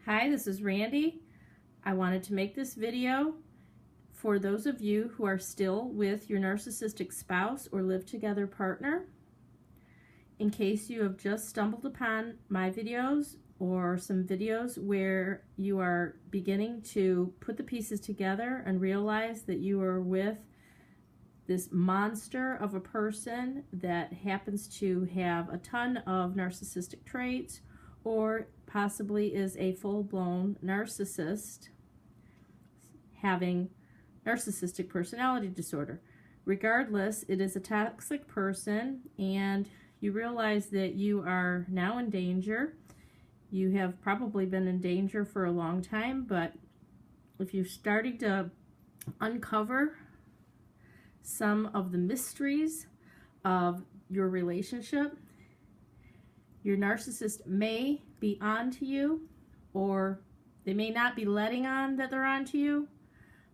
Hi, this is Randy. I wanted to make this video for those of you who are still with your narcissistic spouse or live together partner. In case you have just stumbled upon my videos or some videos where you are beginning to put the pieces together and realize that you are with this monster of a person that happens to have a ton of narcissistic traits or possibly is a full-blown narcissist having narcissistic personality disorder. Regardless, it is a toxic person, and you realize that you are now in danger. You have probably been in danger for a long time, but if you're starting to uncover some of the mysteries of your relationship, your narcissist may be on to you, or they may not be letting on that they're on to you,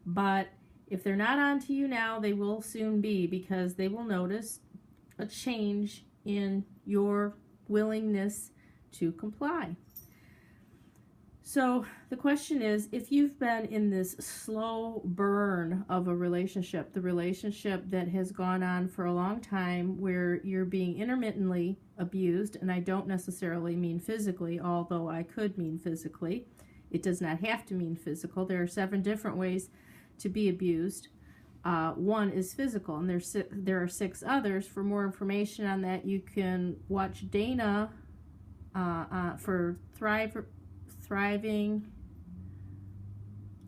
but if they're not on to you now, they will soon be, because they will notice a change in your willingness to comply. So the question is, if you've been in this slow burn of a relationship, the relationship that has gone on for a long time where you're being intermittently abused, and I don't necessarily mean physically, although I could mean physically. It does not have to mean physical. There are 7 different ways to be abused. One is physical, and there are 6 others. For more information on that, you can watch Dana for Thriving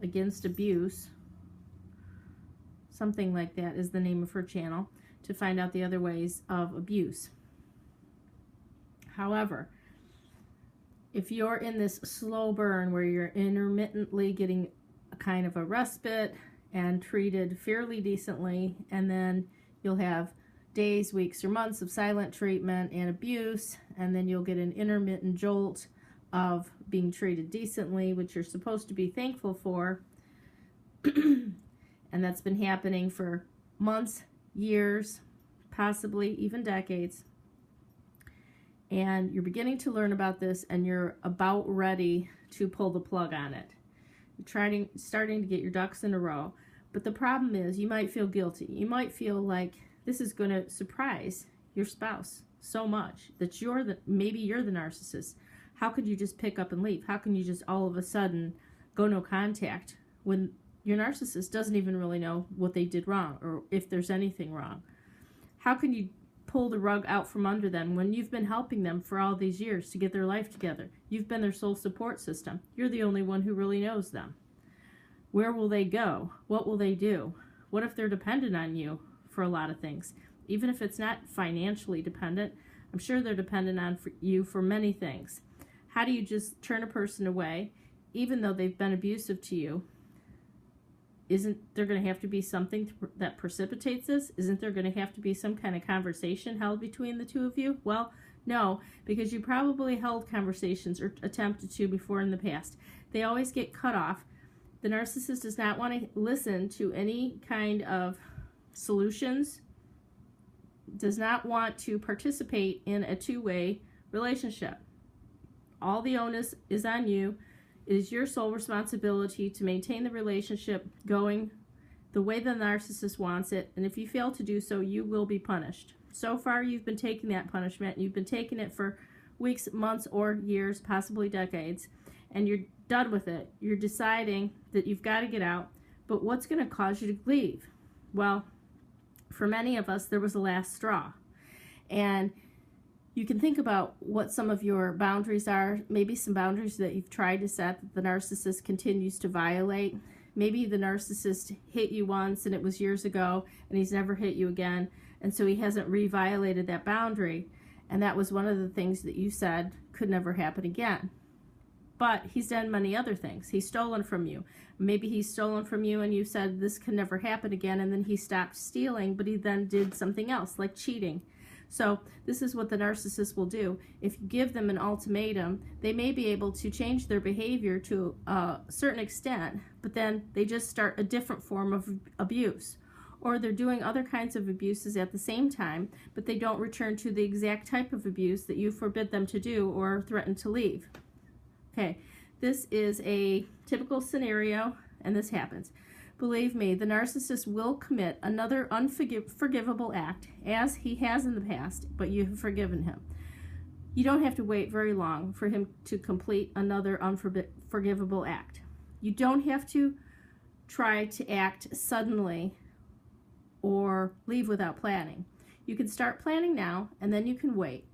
Against Abuse, something like that is the name of her channel, to find out the other ways of abuse. However, if you're in this slow burn where you're intermittently getting a kind of a respite and treated fairly decently, and then you'll have days, weeks, or months of silent treatment and abuse, and then you'll get an intermittent jolt of being treated decently, which you're supposed to be thankful for, and that's been happening for months, years, possibly even decades, and you're beginning to learn about this, and you're about ready to pull the plug on it. You're starting to get your ducks in a row, but the problem is you might feel guilty. You might feel like this is going to surprise your spouse so much that maybe you're the narcissist. How could you just pick up and leave? How can you just all of a sudden go no contact when your narcissist doesn't even really know what they did wrong or if there's anything wrong? How can you pull the rug out from under them when you've been helping them for all these years to get their life together? You've been their sole support system. You're the only one who really knows them. Where will they go? What will they do? What if they're dependent on you for a lot of things? Even if it's not financially dependent, I'm sure they're dependent on you for many things. How do you just turn a person away, even though they've been abusive to you? Isn't there going to have to be something that precipitates this? Isn't there going to have to be some kind of conversation held between the two of you? Well, no, because you probably held conversations or attempted to before in the past. They always get cut off. The narcissist does not want to listen to any kind of solutions, does not want to participate in a two-way relationship. All the onus is on you. It is your sole responsibility to maintain the relationship going the way the narcissist wants it, and if you fail to do so, you will be punished. So far, you've been taking that punishment. You've been taking it for weeks, months, or years, possibly decades, and you're done with it. You're deciding that you've got to get out, but what's going to cause you to leave? Well, for many of us, there was a last straw, and you can think about what some of your boundaries are, maybe some boundaries that you've tried to set that the narcissist continues to violate. Maybe the narcissist hit you once and it was years ago and he's never hit you again, and so he hasn't re-violated that boundary, and that was one of the things that you said could never happen again. But he's done many other things. He's stolen from you. Maybe he's stolen from you and you said this can never happen again, and then he stopped stealing, but he then did something else like cheating. So this is what the narcissist will do. If you give them an ultimatum, they may be able to change their behavior to a certain extent, but then they just start a different form of abuse. Or they're doing other kinds of abuses at the same time, but they don't return to the exact type of abuse that you forbid them to do or threaten to leave. Okay, This is a typical scenario, and this happens. Believe me, the narcissist will commit another unforgivable act, as he has in the past, but you have forgiven him. You don't have to wait very long for him to complete another unforgivable act. You don't have to try to act suddenly or leave without planning. You can start planning now, and then you can wait.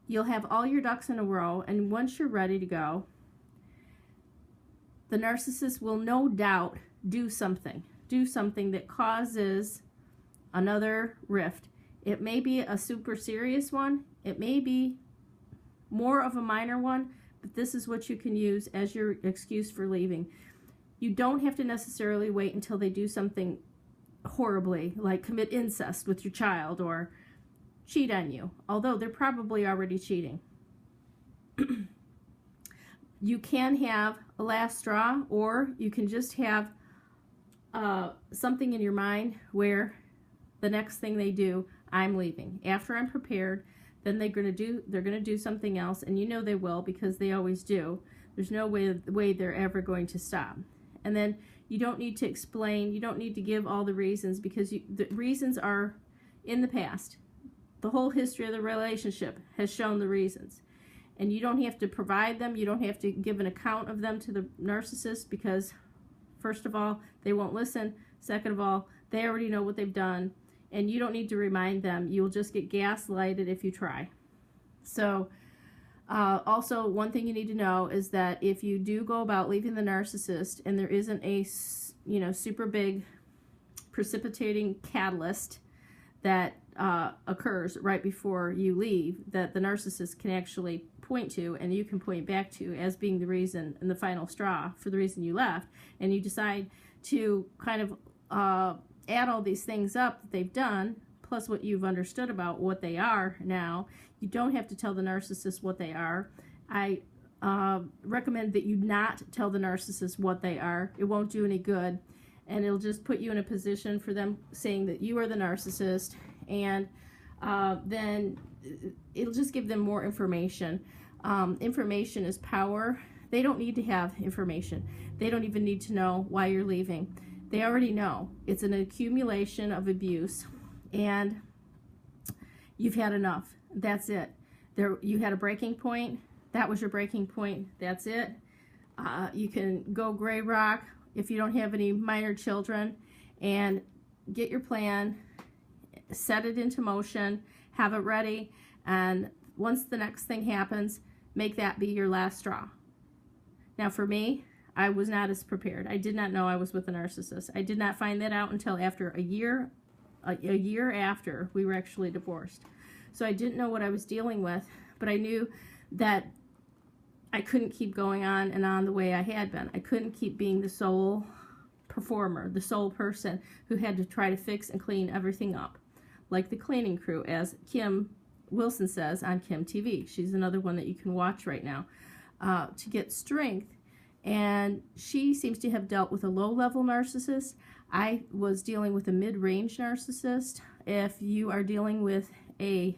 You'll have all your ducks in a row, and once you're ready to go, the narcissist will no doubt do something that causes another rift. It may be a super serious one. It may be more of a minor one, but this is what you can use as your excuse for leaving. You don't have to necessarily wait until they do something horribly, like commit incest with your child or cheat on you, although they're probably already cheating. You can have a last straw, or you can just have something in your mind where the next thing they do, I'm leaving. After I'm prepared, then they're gonna do something else, and you know they will, because they always do. There's no way they're ever going to stop. And then you don't need to explain, you don't need to give all the reasons, because the reasons are in the past. The whole history of the relationship has shown the reasons. And you don't have to provide them, you don't have to give an account of them to the narcissist, because first of all, they won't listen. Second of all, they already know what they've done, and you don't need to remind them. You'll just get gaslighted if you try. So also, one thing you need to know is that if you do go about leaving the narcissist and there isn't a super big precipitating catalyst that occurs right before you leave, that the narcissist can actually point to, and you can point back to as being the reason and the final straw for the reason you left, and you decide to kind of add all these things up that they've done, plus what you've understood about what they are now. You don't have to tell the narcissist what they are. I recommend that you not tell the narcissist what they are. It won't do any good, and it'll just put you in a position for them saying that you are the narcissist, and then it'll just give them more information. Information is power. They don't need to have information. They don't even need to know why you're leaving. They already know. It's an accumulation of abuse, and you've had enough. That's it. You had a breaking point. That was your breaking point. That's it. You can go gray rock if you don't have any minor children, and get your plan, set it into motion, have it ready, and once the next thing happens, make that be your last straw. Now for me, I was not as prepared. I did not know I was with a narcissist. I did not find that out until after a year after we were actually divorced. So I didn't know what I was dealing with, but I knew that I couldn't keep going on and on the way I had been. I couldn't keep being the sole performer, the sole person who had to try to fix and clean everything up, like the cleaning crew, as Kim Wilson says on Kim TV. She's another one that you can watch right now, to get strength. And she seems to have dealt with a low-level narcissist. I was dealing with a mid-range narcissist. If you are dealing with a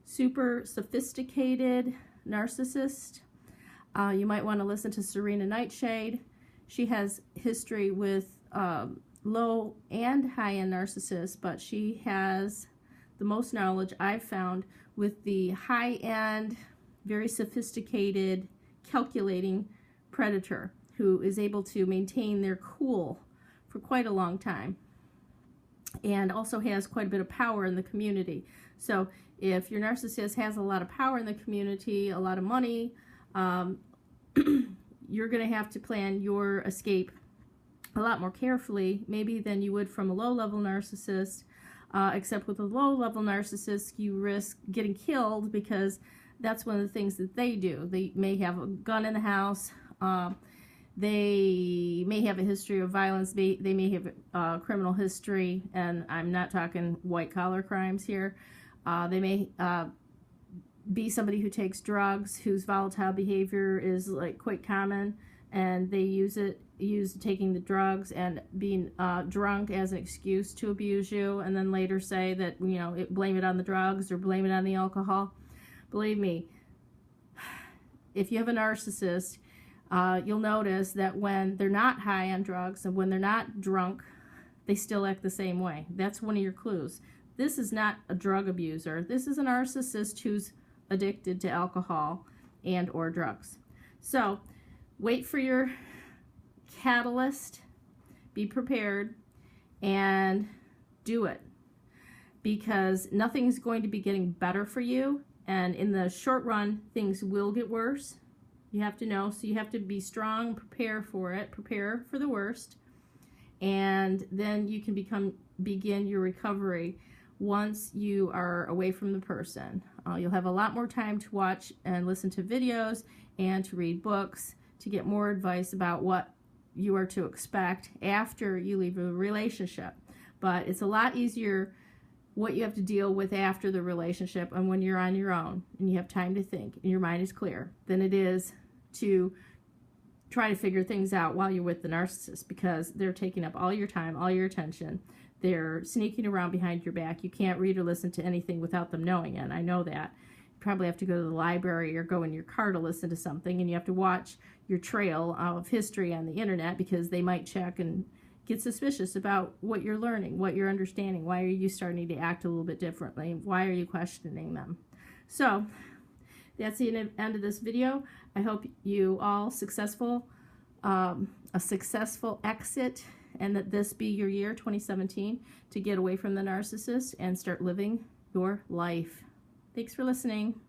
super sophisticated narcissist, you might want to listen to Serena Nightshade. She has history with low and high-end narcissists, but she has the most knowledge I've found with the high-end, very sophisticated, calculating predator who is able to maintain their cool for quite a long time, and also has quite a bit of power in the community. So if your narcissist has a lot of power in the community, a lot of money, you're going to have to plan your escape a lot more carefully, maybe than you would from a low-level narcissist, except with a low-level narcissist, you risk getting killed, because that's one of the things that they do. They may have a gun in the house. They may have a history of violence. They may have a criminal history, and I'm not talking white-collar crimes here. They may be somebody who takes drugs, whose volatile behavior is like quite common, and they use taking the drugs and being drunk as an excuse to abuse you, and then later say that, blame it on the drugs or blame it on the alcohol. Believe me, if you have a narcissist, you'll notice that when they're not high on drugs and when they're not drunk, they still act the same way. That's one of your clues. This is not a drug abuser. This is a narcissist who's addicted to alcohol and or drugs. So wait for your catalyst, be prepared, and do it, because nothing's going to be getting better for you, and in the short run things will get worse. You have to know, so you have to be strong, prepare for it, prepare for the worst, and then you can begin your recovery once you are away from the person. You'll have a lot more time to watch and listen to videos and to read books to get more advice about what you are to expect after you leave a relationship. But it's a lot easier what you have to deal with after the relationship and when you're on your own and you have time to think and your mind is clear than it is to try to figure things out while you're with the narcissist, because they're taking up all your time, all your attention. They're sneaking around behind your back. You can't read or listen to anything without them knowing it. I know that. You probably have to go to the library or go in your car to listen to something, and you have to watch your trail of history on the internet because they might check and get suspicious about what you're learning, what you're understanding. Why are you starting to act a little bit differently? Why are you questioning them? So that's the end of this video. I hope you all a successful exit, and that this be your year 2017 to get away from the narcissist and start living your life. Thanks for listening.